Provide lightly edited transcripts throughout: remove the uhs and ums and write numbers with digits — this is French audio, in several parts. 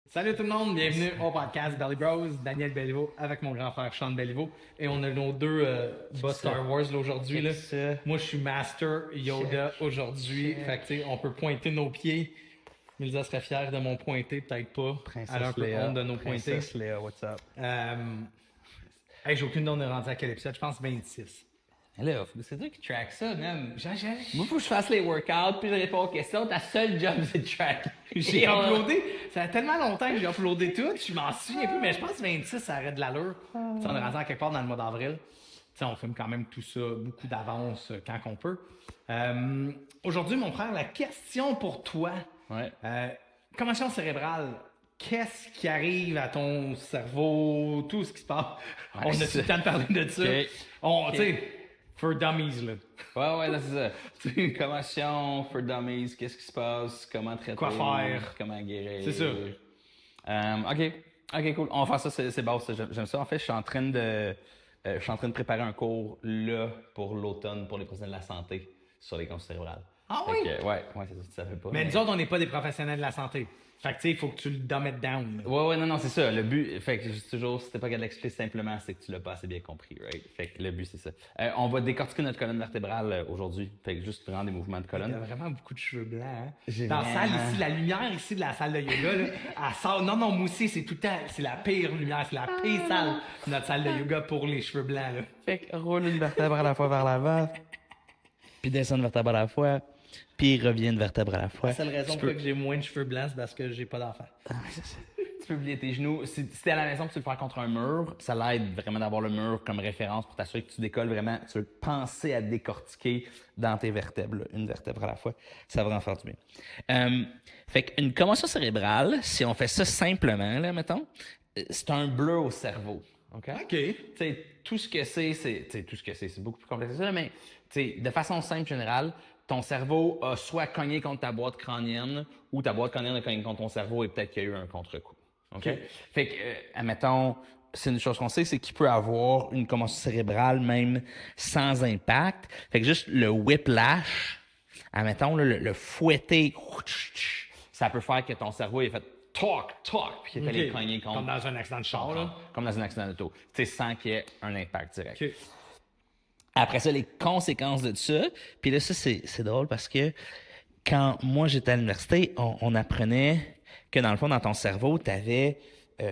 Salut tout le monde, bienvenue au podcast Belly Bros, Daniel Belliveau avec mon grand frère Sean Belliveau et on a nos deux boss Star Wars là, aujourd'hui. Là. Moi je suis Master Yoda aujourd'hui, fait que tu sais, on peut pointer nos pieds. Milza serait fière de mon pointé, peut-être pas. Elle a un peu honte de nos pointés. Princesse Léa, what's up? Hey, j'ai aucune idée on est rendu à quel épisode, je pense 26. Là, c'est toi qui track ça, man. Moi, faut que je fasse les workouts, puis je réponds aux questions. Ta seule job, c'est de track. J'ai uploadé, ça fait tellement longtemps que j'ai uploadé tout, je m'en souviens plus, mais je pense que 26, ça arrête de l'allure. Tu sais, on est rendu à quelque part dans le mois d'avril. Tu sais, on filme quand même tout ça beaucoup d'avance quand qu'on peut. Aujourd'hui, mon frère, la question pour toi. Ouais. Commotion cérébrale, qu'est-ce qui arrive à ton cerveau, tout ce qui se passe? Ouais, On a tout c'est le temps de parler de ça. Ok. Tu sais, for dummies, là. Ouais, là, c'est ça. Une commotion, for dummies, qu'est-ce qui se passe, comment traiter, Quoi faire. comment guérir. C'est ça. OK, cool. On va faire ça, c'est bon, ça. J'aime ça. En fait, je suis en train de préparer un cours, là, pour l'automne, pour les professionnels de la santé, sur les conditions cérébrales. Ah Fait oui? que, ouais, c'est ça, tu savais pas. Mais nous autres, on n'est pas des professionnels de la santé. Fait que tu sais, il faut que tu le dumb it down. là. Ouais, non, c'est ça. Le but, fait que je dis toujours, si t'es pas capable d'expliquer simplement, c'est que tu l'as pas assez bien compris, right? Fait que le but, c'est ça. On va décortiquer notre colonne vertébrale aujourd'hui. Fait que juste prendre des mouvements de T'as colonne. vraiment beaucoup de cheveux blancs. Hein? J'ai Dans la salle vraiment- ici, la lumière ici de la salle de yoga, là, elle sort. Non, moi aussi, c'est tout le temps. C'est la pire lumière, c'est la pire salle de notre salle de yoga pour les cheveux blancs. Là. Fait que roule une vertèbre à la fois vers l'avant, puis descend une vertèbre à la fois, puis revient une vertèbre à la fois. La seule raison pour laquelle j'ai moins de cheveux blancs, c'est parce que j'ai pas d'enfant. Tu peux plier tes genoux. Si t'es à la maison, tu veux le faire contre un mur, ça l'aide vraiment d'avoir le mur comme référence pour t'assurer que tu décolles vraiment. Tu veux penser à décortiquer dans tes vertèbres, là, une vertèbre à la fois. Ça va en faire du bien. Fait qu'une commotion cérébrale, si on fait ça simplement, là, mettons, c'est un bleu au cerveau. OK? OK. Tu sais, tout ce que c'est beaucoup plus complexe que ça, là, mais tu sais, de façon simple, générale, ton cerveau a soit cogné contre ta boîte crânienne ou ta boîte crânienne a cogné contre ton cerveau et peut-être qu'il y a eu un contre-coup. OK? Fait que, admettons, c'est une chose qu'on sait, c'est qu'il peut avoir une commotion cérébrale même sans impact. Fait que juste le whiplash, admettons, là, le fouetter, ça peut faire que ton cerveau ait fait toc, puis qu'il est allé OK. cogner contre. Comme dans un accident de char, là. Comme dans un accident d'auto. Tu sais, sans qu'il y ait un impact direct. OK. Après ça, les conséquences de ça, puis là, ça, c'est drôle parce que quand moi, j'étais à l'université, on apprenait que dans le fond, dans ton cerveau, tu avais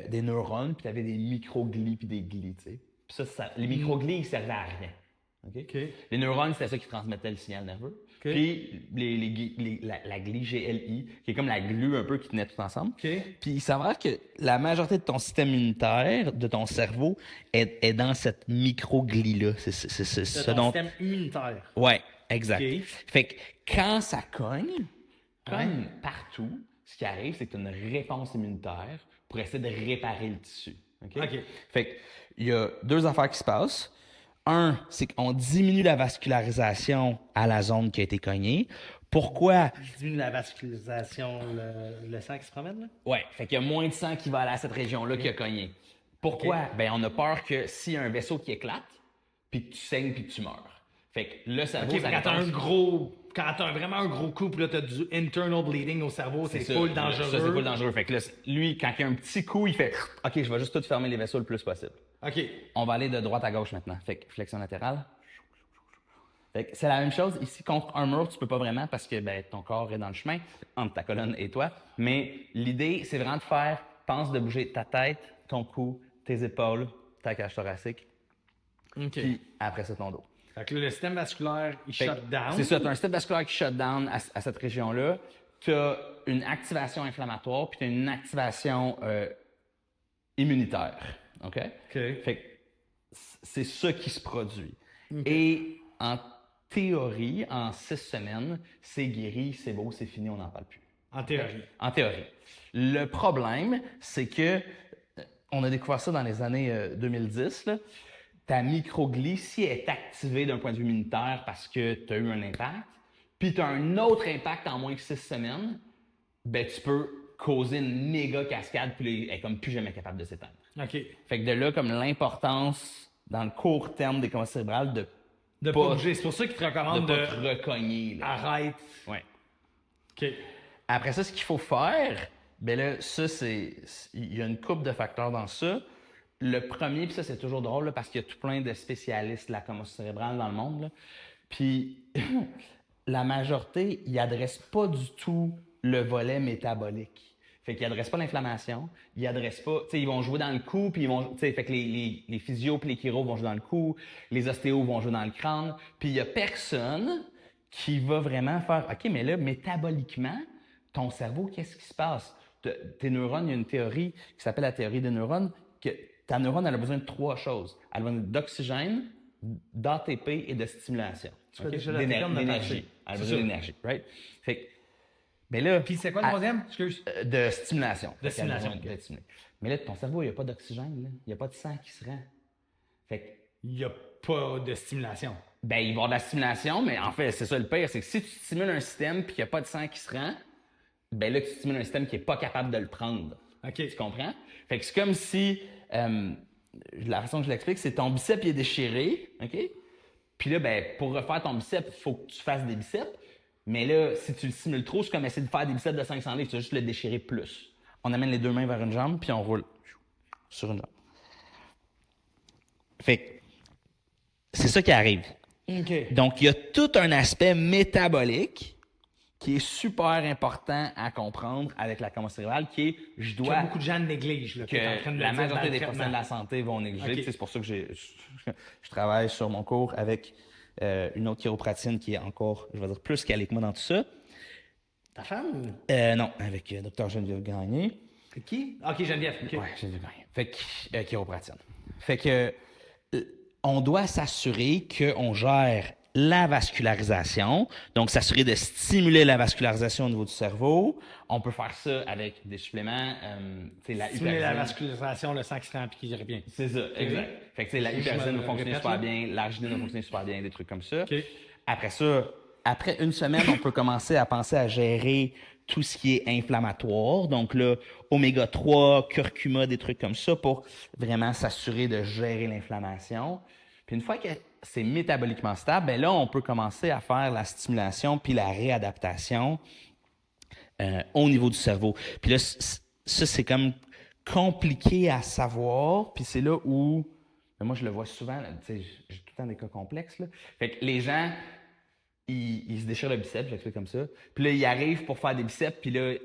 des neurones, puis tu avais des microglies puis des glies, tu sais. Puis ça, les microglies, ils servaient à rien. OK? OK. Les neurones, c'était ça qui transmettait le signal nerveux. OK. Puis la glie GLI, qui est comme la glu un peu qui tenait tout ensemble. OK. Puis il s'avère que la majorité de ton système immunitaire, de ton cerveau, est dans cette microglie-là. C'est C'est ce ton dont... système immunitaire. Ouais, exact. OK. Fait que quand ça cogne partout, ce qui arrive, c'est que tu as une réponse immunitaire pour essayer de réparer le tissu. OK? OK. Fait que il y a deux affaires qui se passent. Un, c'est qu'on diminue la vascularisation à la zone qui a été cognée. Pourquoi? Je diminue la vascularisation, le sang qui se promène, là? Ouais, fait qu'il y a moins de sang qui va aller à cette région-là qui a cogné. Pourquoi? Ben, on a peur que s'il y a un vaisseau qui éclate, puis que tu saignes, puis que tu meurs. Fait que le cerveau, OK, ça quand t'as répond- quand t'as vraiment un gros coup, puis là, t'as du internal bleeding au cerveau, c'est ça. full dangereux. Ça, c'est full dangereux. Fait que là, lui, quand il y a un petit coup, il fait « OK, je vais juste tout fermer les vaisseaux le plus possible. » OK. On va aller de droite à gauche maintenant. Fait que flexion latérale. Fait que c'est la même chose. Ici, contre un mur, tu peux pas vraiment parce que ben, ton corps est dans le chemin, entre ta colonne et toi. Mais l'idée, c'est vraiment de faire, pense de bouger ta tête, ton cou, tes épaules, ta cage thoracique, OK. puis après ça, ton dos. Fait que là, le système vasculaire, il Fait que shut down. C'est ça, tu as un système vasculaire qui shut down à cette région-là. Tu as une activation inflammatoire, puis tu as une activation immunitaire. OK? Fait que c'est ça qui se produit. Et en théorie, en 6 semaines, c'est guéri, c'est beau, c'est fini, on n'en parle plus. En théorie. En théorie. Le problème, c'est que on a découvert ça dans les années 2010. Là. Ta microglie, si elle est activée d'un point de vue immunitaire parce que tu as eu un impact, puis tu as un autre impact en moins que 6 semaines, ben tu peux causer une méga cascade, puis elle est comme plus jamais capable de s'éteindre. OK. Fait que de là, comme l'importance dans le court terme des commotions cérébrales de De pas- pas bouger. C'est pour ça qu'il te recommande pas de... te recogner. Là. Arrête. Ouais. OK. Après ça, ce qu'il faut faire, Ben là, il y a une couple de facteurs dans ça. Le premier, puis ça, c'est toujours drôle, là, parce qu'il y a tout plein de spécialistes de la commotion cérébrale dans le monde, là. Puis la majorité, ils n'adressent pas du tout le volet métabolique. Fait qu'ils n'adressent pas l'inflammation, ils n'adressent pas, tu sais, ils vont jouer dans le cou, puis ils vont, tu sais, fait que les physios puis les chiros vont jouer dans le cou, les ostéos vont jouer dans le crâne, puis il n'y a personne qui va vraiment faire, OK, mais là, métaboliquement, ton cerveau, qu'est-ce qui se passe? Tes neurones, il y a une théorie qui s'appelle la théorie des neurones, que ta neurone, elle a besoin de 3 choses. Elle a besoin d'oxygène, d'ATP et de stimulation. fais déjà la théorie de D'énergie. Elle a C'est besoin ça. d'énergie, right? Fait que, ben là... Puis c'est quoi le troisième? Excuse. De stimulation. De Fait qu'elle a stimulation, besoin ok. d'être stimulée. Mais là, ton cerveau, il n'y a pas d'oxygène, là. Il n'y a pas de sang qui se rend. Fait que, Il n'y a pas de stimulation. ben, il va y avoir de la stimulation, mais en fait, c'est ça le pire, c'est que si tu stimules un système puis qu'il n'y a pas de sang qui se rend, ben là, tu stimules un système qui n'est pas capable de le prendre. OK. Tu comprends? Fait que c'est comme si, la façon que je l'explique, c'est ton bicep il est déchiré, OK? Puis là, ben, pour refaire ton bicep, il faut que tu fasses des biceps. Mais là, si tu le stimules trop, c'est comme essayer de faire des biceps de 500 livres, tu vas juste le déchirer plus. On amène les 2 mains vers une jambe, puis on roule sur une jambe. Fait que c'est ça qui arrive. OK. Donc, il y a tout un aspect métabolique qui est super important à comprendre avec la commotion cérébrale, qui est, je Que dois... beaucoup de gens négligent. Là, que t'es en train de la le dire dans majorité le des traitement. professionnels de la santé vont négliger. Ok. Tu sais, c'est pour ça que je travaille sur mon cours avec une autre chiropraticienne qui est encore, je vais dire, plus calée que moi dans tout ça. Ta femme? Non, avec Dr Geneviève Gagné. C'est qui? OK, Geneviève. OK. Ouais, Geneviève Gagné. Fait que, chiropraticienne. Fait que, on doit s'assurer qu'on gère la vascularisation, donc s'assurer de stimuler la vascularisation au niveau du cerveau. On peut faire ça avec des suppléments, tu sais, la Stimuler la hyperzine. vascularisation, le sang qui se remplit, qui irait bien. C'est ça, exact. Fait que, tu sais, la Je hyperzine me va fonctionner répète, super là. bien, l'arginine va fonctionner super bien, des trucs comme ça. OK. Après ça, après une semaine, on peut commencer à penser à gérer tout ce qui est inflammatoire. Donc là, oméga 3, curcuma, des trucs comme ça pour vraiment s'assurer de gérer l'inflammation. Puis une fois que c'est métaboliquement stable, ben là, on peut commencer à faire la stimulation puis la réadaptation au niveau du cerveau. Puis là, ça, c'est comme compliqué à savoir. Puis c'est là où, ben moi, je le vois souvent, là, tu sais, j'ai tout le temps des cas complexes, là. Fait que les gens, ils se déchirent le biceps, j'explique comme ça. Puis là, ils arrivent pour faire des biceps, puis là,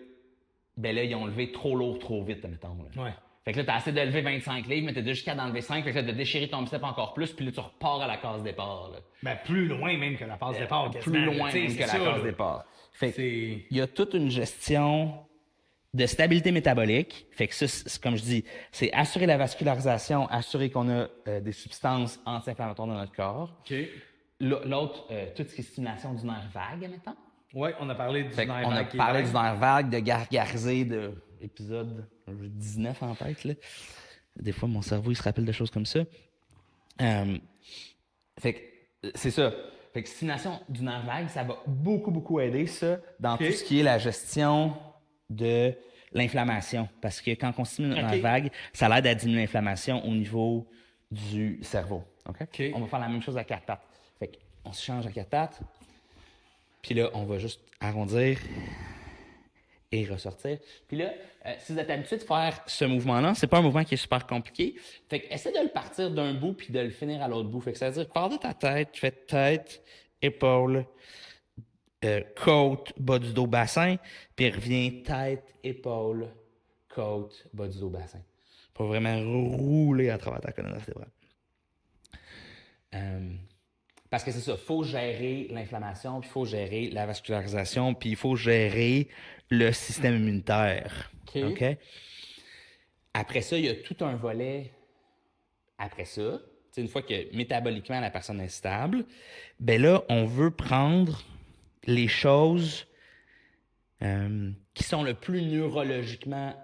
ben là, ils ont levé trop lourd, trop vite, mettons. Là. Ouais. Fait que là, t'as assez de lever 25 livres, mais t'as déjà jusqu'à d'enlever 5, fait que là, de déchirer ton bicep encore plus, puis là, tu repars à la case départ. Là. Ben, plus loin même que la passe départ. Plus quasiment, loin tu sais, même c'est que la ça, case là. départ. Fait que, C'est... il y a toute une gestion de stabilité métabolique. Fait que ça, c'est, comme je dis, c'est assurer la vascularisation, assurer qu'on a des substances anti-inflammatoires dans notre corps. OK. L'autre, tout ce qui est stimulation du nerf vague, mettons. Ouais, on a parlé du Fait nerf qu'on a vague qui est parlé vague. du nerf vague, de gargariser, de épisode 19 en tête. Là. Des fois, mon cerveau, il se rappelle de choses comme ça. Fait que c'est ça. Fait que stimulation du nerf vague, ça va beaucoup, beaucoup aider ça dans OK. tout ce qui est la gestion de l'inflammation. Parce que quand on stimule le OK. nerf vague, ça l'aide à diminuer l'inflammation au niveau du cerveau. OK? OK. On va faire la même chose à 4 pattes. Fait qu'on se change à 4 pattes. Puis là, on va juste arrondir et ressortir. Puis là, si vous êtes habitué de faire ce mouvement-là, c'est pas un mouvement qui est super compliqué. Fait que essaie de le partir d'un bout puis de le finir à l'autre bout. Fait que ça veut dire, pars de ta tête, tu fais tête, épaule, côte, bas du dos, bassin, puis reviens tête, épaule, côte, bas du dos, bassin. Pour vraiment rouler à travers ta colonne vertébrale. Parce que c'est ça, il faut gérer l'inflammation, puis il faut gérer la vascularisation, puis il faut gérer le système immunitaire. OK. OK? Après ça, il y a tout un volet. Après ça, une fois que métaboliquement la personne est stable, ben là, on veut prendre les choses qui sont le plus neurologiquement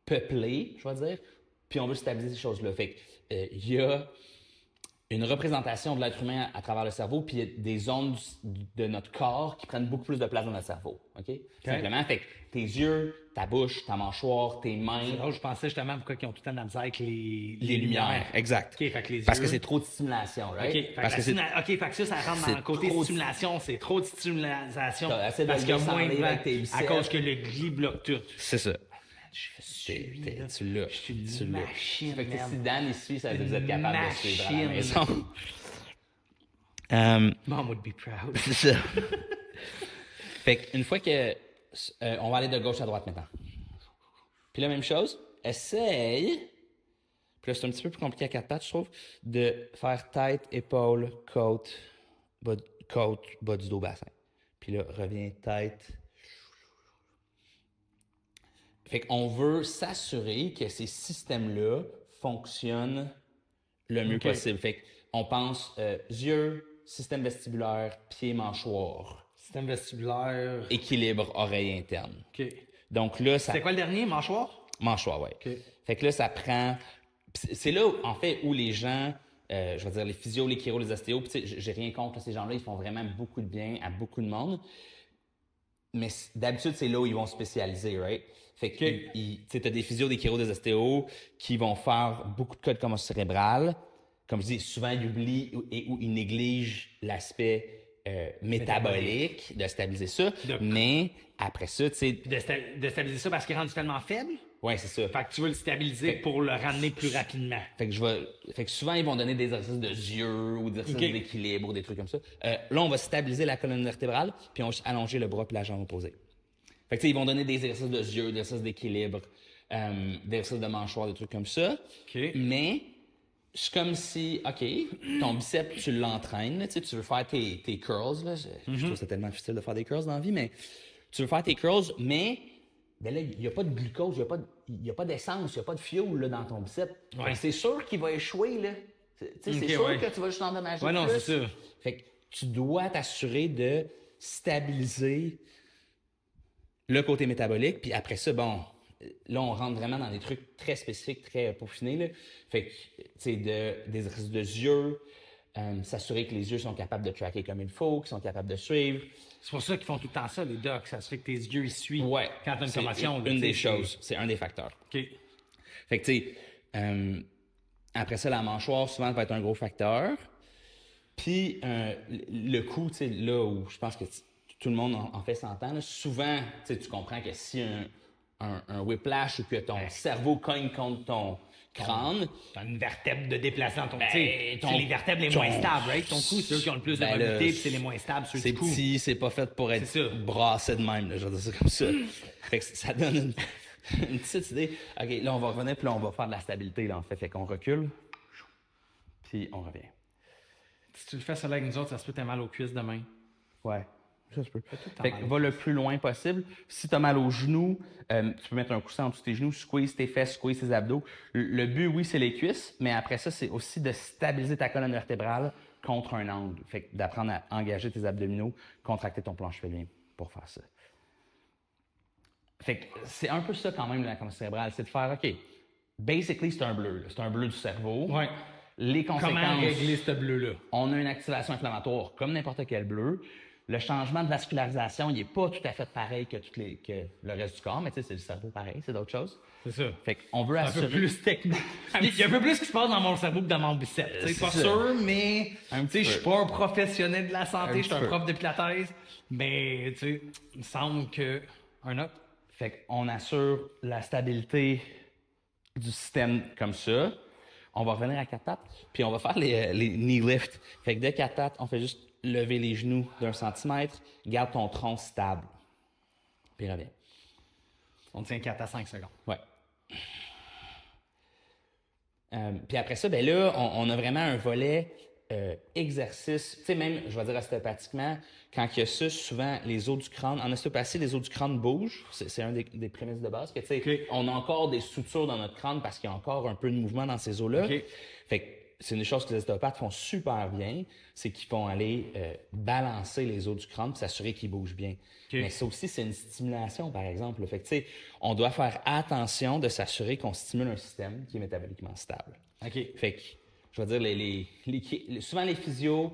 peuplées, je vais dire, puis on veut stabiliser ces choses-là. Fait que, il y a une représentation de l'être humain à travers le cerveau, puis il y a des zones de notre corps qui prennent beaucoup plus de place dans notre cerveau. OK? Simplement, fait que tes yeux, ta bouche, ta mâchoire, tes mains. C'est drôle, je pensais justement pourquoi ils ont tout le temps de la misère avec les lumières. Exact. OK, fait que les Parce que yeux... c'est trop de stimulation, right? OK, Parce que c'est OK, fait que ça rentre dans c'est le côté trop de- stimulation, c'est trop de stimulation. T'as assez de Parce qu'il y a le moins de descendre vent, avec tes à biceps. cause que le glis bloque tout. c'est ça. Tu l'as. Je suis Tu une l'as. machine, Fait que man. si Dan il suit, ça veut dire que vous êtes Une capable de suivre à la machine. maison. Mom would be proud. C'est ça. Fait qu'une fois que... on va aller de gauche à droite maintenant. Puis la même chose, essaye... Puis là, c'est un petit peu plus compliqué à 4 pattes, je trouve, de faire tête, épaule, côte, bas du dos, bassin. Puis là, reviens tête. Fait qu'on veut s'assurer que ces systèmes-là fonctionnent le mieux possible. Fait qu'on pense yeux, système vestibulaire, pied, mâchoire, Système vestibulaire. équilibre, oreille interne. OK. Donc là, ça... C'était quoi le dernier, mâchoire? Mâchoire, ouais. OK. Fait que là, ça prend... C'est là, en fait, où les gens, je veux dire, les physios, les chiro, les ostéos, puis tu sais, j'ai rien contre ces gens-là, ils font vraiment beaucoup de bien à beaucoup de monde. Mais d'habitude, c'est là où ils vont spécialiser, right? Fait que, tu sais, t'as des physios, des chiro, des ostéos qui vont faire beaucoup de cas de commotion cérébrale. Comme je dis, souvent, ils oublient ou ils négligent l'aspect métabolique, de stabiliser ça. Mais après ça, tu sais... De stabiliser ça parce qu'il est rendu tellement faible? Ouais, c'est ça. Fait que tu veux le stabiliser pour le ramener plus rapidement. Fait que souvent, ils vont donner des exercices de yeux ou des exercices d'équilibre ou des trucs comme ça. Là, on va stabiliser la colonne vertébrale, puis on va allonger le bras puis la jambe opposée. Fait que, tu sais, ils vont donner des exercices de yeux, des exercices d'équilibre, des exercices de mâchoire, des trucs comme ça. Mais c'est comme si, OK, ton biceps, tu l'entraînes, là, tu sais, tu veux faire tes curls, là. Je trouve ça tellement difficile de faire des curls dans la vie, mais tu veux faire tes curls, mais ben là, il n'y a pas de glucose, il n'y a pas d'essence, il n'y a pas de fuel là, dans ton biceps. Ouais. C'est sûr qu'il va échouer, là. C'est sûr que tu vas juste endommager. Ouais, non, plus. c'est ça. Fait que tu dois t'assurer de stabiliser le côté métabolique, puis après ça, bon, là, on rentre vraiment dans des trucs très spécifiques, très peaufinés, là. Fait que, tu sais, des exercices de yeux, s'assurer que les yeux sont capables de tracker comme il faut, qu'ils sont capables de suivre. C'est pour ça qu'ils font tout le temps ça, les docs. Ça se fait que tes yeux, ils suivent Ouais. quand t'as une C'est commotion. là, une tu des sais, choses. C'est un des facteurs. OK. Fait que, tu sais, après ça, la mâchoire, souvent, va être un gros facteur. Puis, le cou, tu sais, là où je pense que tout le monde en fait s'entendre, souvent, tu sais, tu comprends que si un whiplash ou que ton cerveau cogne contre ton crâne, T'as une vertèbre de déplacement. Ben, C'est les vertèbres les ton- moins stables, right? Ton cou, c'est eux qui ont le plus de Ben là, mobilité, puis c'est les moins stables, ceux c'est du cou. petit, c'est pas fait pour être C'est ça. brassé de même, là, je veux dire ça comme ça. Fait que ça donne une petite idée. OK, là, on va revenir, puis là, on va faire de la stabilité, là, en fait. Fait qu'on recule, puis on revient. Si tu le fais ça là avec nous autres, ça se peut que t'aies mal aux cuisses demain. Ouais, ça se peut. le temps Fait que mal. va le plus loin possible. Si tu as mal aux genoux, tu peux mettre un coussin en dessous de tes genoux, squeeze tes fesses, squeeze tes abdos. Le but, oui, c'est les cuisses, mais après ça, c'est aussi de stabiliser ta colonne vertébrale contre un angle. Fait que d'apprendre à engager tes abdominaux, contracter ton planche pelvien pour faire ça. Fait que c'est un peu ça quand même, la commotion cérébrale, c'est de faire, OK, basically, c'est un bleu. là. C'est un bleu du cerveau. Ouais. Les Comment conséquences... régler ce bleu-là? On a une activation inflammatoire comme n'importe quel bleu. Le changement de vascularisation, il n'est pas tout à fait pareil que le reste du corps, mais tu sais, c'est le cerveau pareil, c'est d'autres choses. C'est ça. Fait qu'on veut Un assurer... peu plus technique. Il y a un peu plus qui se passe dans mon cerveau que dans mon biceps. C'est pas ça. sûr, mais Un tu sais, petit je suis peu. pas un professionnel de la santé, Un je suis un petit peu. prof de pilates, mais tu sais, il me semble que un autre. Fait qu'on assure la stabilité du système comme ça. On va revenir à 4 pattes, puis on va faire les knee lifts. Fait que de 4 pattes, on fait juste lever les genoux d'1 centimètre, garde ton tronc stable. Puis reviens. On tient 4 à 5 secondes. Ouais. Puis après ça, ben là, on a vraiment un volet exercice. Tu sais, même, je vais dire ostéopathiquement, quand il y a ça, souvent, les os du crâne, en ostéopathie, les os du crâne bougent. C'est un des prémices de base. Que, tu sais, OK. on a encore des sutures dans notre crâne parce qu'il y a encore un peu de mouvement dans ces os-là. OK. Fait que c'est une chose que les ostéopathes font super bien, c'est qu'ils vont aller balancer les os du crâne pour s'assurer qu'ils bougent bien. Mais ça aussi, c'est une stimulation, par exemple. Là. Fait que, tu sais, on doit faire attention de s'assurer qu'on stimule un système qui est métaboliquement stable. OK. Fait que, je vais dire, souvent les physios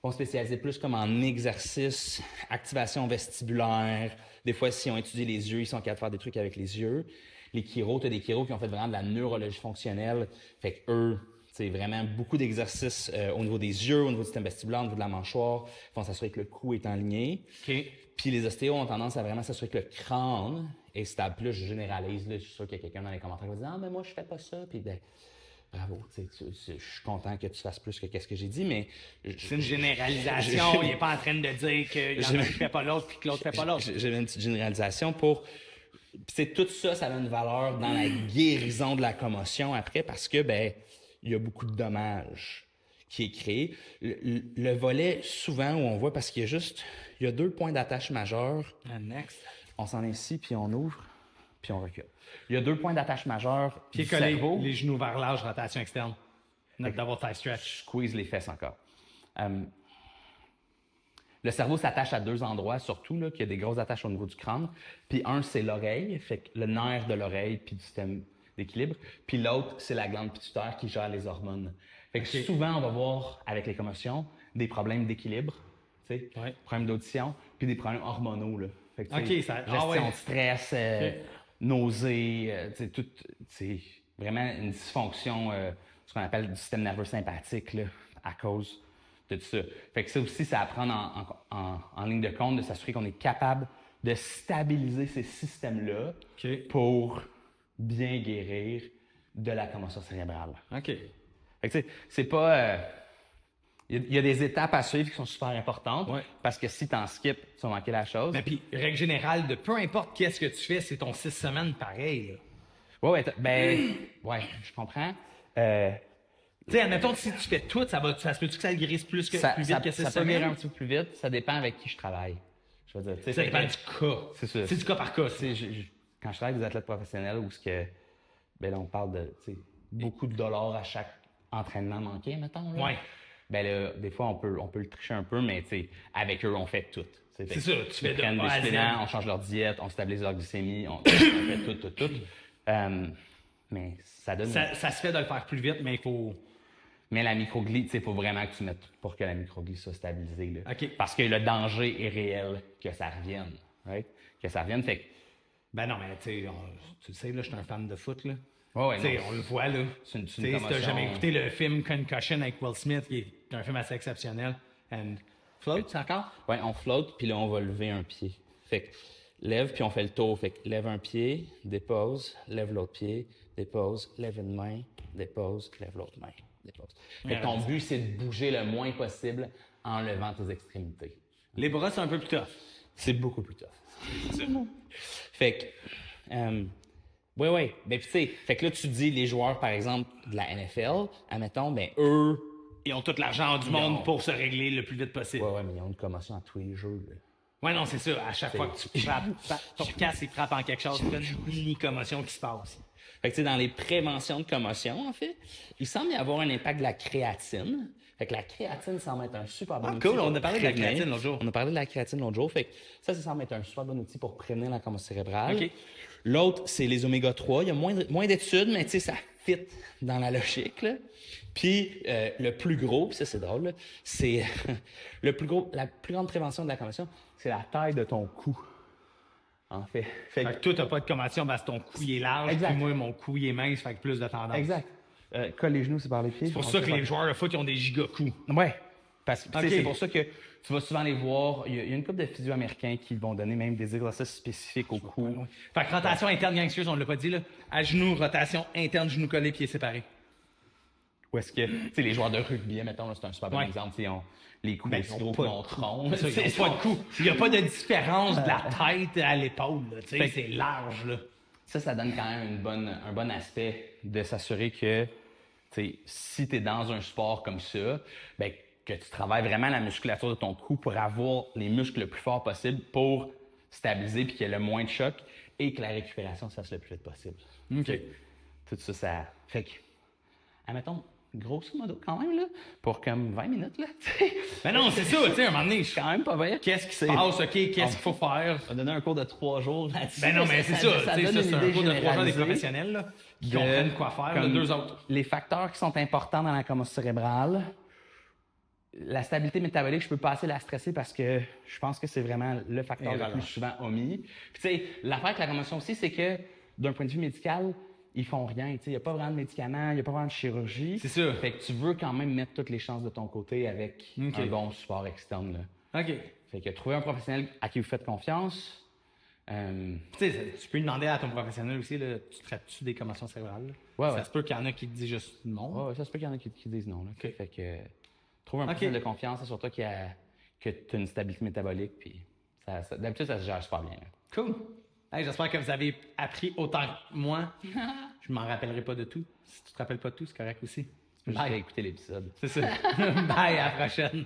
vont spécialiser plus comme en exercice, activation vestibulaire. Des fois, si on étudie les yeux, ils sont capables de faire des trucs avec les yeux. Les chiros, tu as des chiros qui ont fait vraiment de la neurologie fonctionnelle. Fait que eux, c'est vraiment beaucoup d'exercices au niveau des yeux, au niveau du système vestibulaire, au niveau de la mâchoire. Ils vont s'assurer que le cou est aligné. OK. Puis les ostéos ont tendance à vraiment s'assurer que le crâne est stable. Puis là, je généralise, là, je suis sûr qu'il y a quelqu'un dans les commentaires qui va dire « Ah, mais moi, je fais pas ça. » Puis ben, bravo, je suis content que tu fasses plus que qu'est-ce que j'ai dit, mais... C'est une généralisation, il n'est pas en train de dire qu'il y en a un qui fait pas l'autre puis que l'autre fait pas l'autre. J'ai une petite généralisation pour... Puis tout ça, ça a une valeur dans la guérison de la commotion après parce que, ben, il y a beaucoup de dommages qui est créé. Le volet, souvent, où on voit, parce qu'il y a 2 points d'attache majeurs. Next. On s'en est ici, puis on ouvre, puis on recule. Il y a 2 points d'attache majeurs Pieds du collés, cerveau. les genoux vers l'âge, rotation externe. Notre double thigh stretch. Squeeze les fesses encore. Le cerveau s'attache à 2 endroits, surtout, là, qu'il y a des grosses attaches au niveau du crâne. Puis un, c'est l'oreille, fait que le nerf de l'oreille, puis du système d'équilibre. Puis l'autre, c'est la glande pituitaire qui gère les hormones. Fait que souvent, on va voir, avec les commotions, des problèmes d'équilibre, des problèmes d'audition, puis des problèmes hormonaux, là. Fait que, gestion de stress, nausées, c'est vraiment une dysfonction, ce qu'on appelle du système nerveux sympathique, là, à cause de tout ça. Fait que ça aussi, c'est à prendre en ligne de compte, de s'assurer qu'on est capable de stabiliser ces systèmes-là pour bien guérir de la commotion cérébrale. OK. Fait que tu sais, c'est pas... Il y a des étapes à suivre qui sont super importantes, parce que si tu en skips, tu vas manquer la chose. Mais puis, règle générale, de peu importe qu'est-ce que tu fais, c'est ton 6 semaines pareil, là. Ouais, je comprends. Tu sais, admettons, si tu fais tout, ça se peut-tu que ça guérisse plus vite que 6 Ça peut semaines? guérir un petit peu plus vite. Ça dépend avec qui je travaille. Je veux dire, Ça dépend du cas. C'est ça. C'est du cas par cas. Quand je travaille avec des athlètes professionnels où là, on parle de beaucoup de dollars à chaque entraînement manqué, mettons. Là. Ouais. Ben là, des fois, on peut le tricher un peu, mais avec eux, on fait tout. C'est ça, tu fais de A A à Z. on change leur diète, on stabilise leur glycémie, on fait tout. Mais ça donne... Ça se fait de le faire plus vite, mais il faut... Mais la microglie, il faut vraiment que tu mettes pour que la microglie soit stabilisée. Là. OK. Parce que le danger est réel que ça revienne. Right? Que ça revienne, fait que... Ben non, mais tu le sais, là, je suis un fan de foot, là. Ouais, Tu sais, on le voit, là. C'est une Si t'as commotion. jamais écouté le film Concussion avec Will Smith, qui est un film assez exceptionnel. And float, c'est encore? Ouais, on flotte, puis là, on va lever un pied. Fait que lève, puis on fait le tour. Fait que lève un pied, dépose, lève l'autre pied, dépose, lève une main, dépose, lève l'autre main, dépose. Fait que ton but, c'est de bouger le moins possible en levant tes extrémités. Les bras, c'est un peu plus tough. C'est beaucoup plus tough. Fait que... Oui. Ben, tu sais, fait que là, tu dis les joueurs, par exemple, de la NFL, admettons, ben, eux. Ils ont tout l'argent du monde pour se régler le plus vite possible. Ouais, mais ils ont une commotion à tous les jeux, là. Ouais, non, c'est ça. À chaque fois que tu frappes, ton casque, il frappe en quelque chose, tu as une mini-commotion qui se passe. Fait que, tu sais, dans les préventions de commotion, en fait, il semble y avoir un impact de la créatine. Fait que la créatine semble être un super bon outil. Cool, on a parlé de la prévenir. créatine l'autre jour. On a parlé de la créatine l'autre jour. Fait que ça semble être un super bon outil pour prévenir la commotion cérébrale. OK. L'autre, c'est les oméga 3. Il y a moins d'études, mais tu sais, ça fit dans la logique, là. Puis le plus gros, puis ça c'est drôle, là, c'est la plus grande prévention de la commotion, c'est la taille de ton cou. En fait. Fait que toi, t'as pas de commotion parce que ton cou il est large, Exact. puis moi, mon cou il est mince, fait que plus de tendance. Exact. Colle les genoux, c'est par les pieds. C'est pour ça que les joueurs de foot, ils ont des giga-coups. Ouais. Parce que tu sais, Ok. c'est pour ça que tu vas souvent les voir. Il y a une couple de physio américains qui vont donner même des exercices spécifiques au cou. Fait que rotation interne gangsters, on l'a pas dit, là. À genoux, rotation interne, genoux collés, pieds séparés. Ou est-ce que, tu sais, les joueurs de rugby, mettons, là, c'est un super bon exemple. Ils ont les coups aussi gros que mon tronc. C'est ça, ils ont pas de coup. Il n'y a pas de différence de la tête à l'épaule, là. Tu sais, c'est large, là. Ça donne quand même un bon aspect de s'assurer que, tu sais, si tu es dans un sport comme ça, ben, que tu travailles vraiment la musculature de ton cou pour avoir les muscles le plus forts possible pour stabiliser puis qu'il y ait le moins de choc et que la récupération se fasse le plus vite possible. OK. Tout ça, ça fait que, admettons, grosso modo quand même, là, pour comme 20 minutes, là, tu sais. Mais non, c'est ça, tu sais, à un moment donné, Quand même pas vrai. qu'est-ce qui se passe, OK, qu'est-ce qu'il faut faire? On va donner un cours de 3 jours là-dessus. Ben non, mais c'est ça, tu sais, donne ça, une c'est un idée cours de 3 jours des généralisée professionnels, là, qui de- comprennent quoi faire, comme de 2 autres. Les facteurs qui sont importants dans la commotion cérébrale, la stabilité métabolique, je peux pas assez la stresser parce que je pense que c'est vraiment le facteur le plus souvent omis. Puis tu sais, l'affaire avec la commotion aussi, c'est que d'un point de vue médical, ils font rien. Il n'y a pas vraiment de médicaments, il n'y a pas vraiment de chirurgie. C'est ça. Fait que tu veux quand même mettre toutes les chances de ton côté avec un bon support externe. Là. OK. Fait que trouver un professionnel à qui vous faites confiance, Tu sais, tu peux demander à ton professionnel aussi, là, tu traites-tu des commotions cérébrales? Là? Ouais, Ça ouais. se peut qu'il y en a qui te disent juste non. Ouais, ça se peut qu'il y en a qui disent non. Là. Fait que trouve un professionnel de confiance sur toi que tu as une stabilité métabolique. Puis d'habitude, ça se gère super bien. Là. Cool. Hey, j'espère que vous avez appris autant que moi. Je m'en rappellerai pas de tout. Si tu te rappelles pas de tout, c'est correct aussi. Tu peux juste écouter l'épisode. C'est ça. Bye, à la prochaine.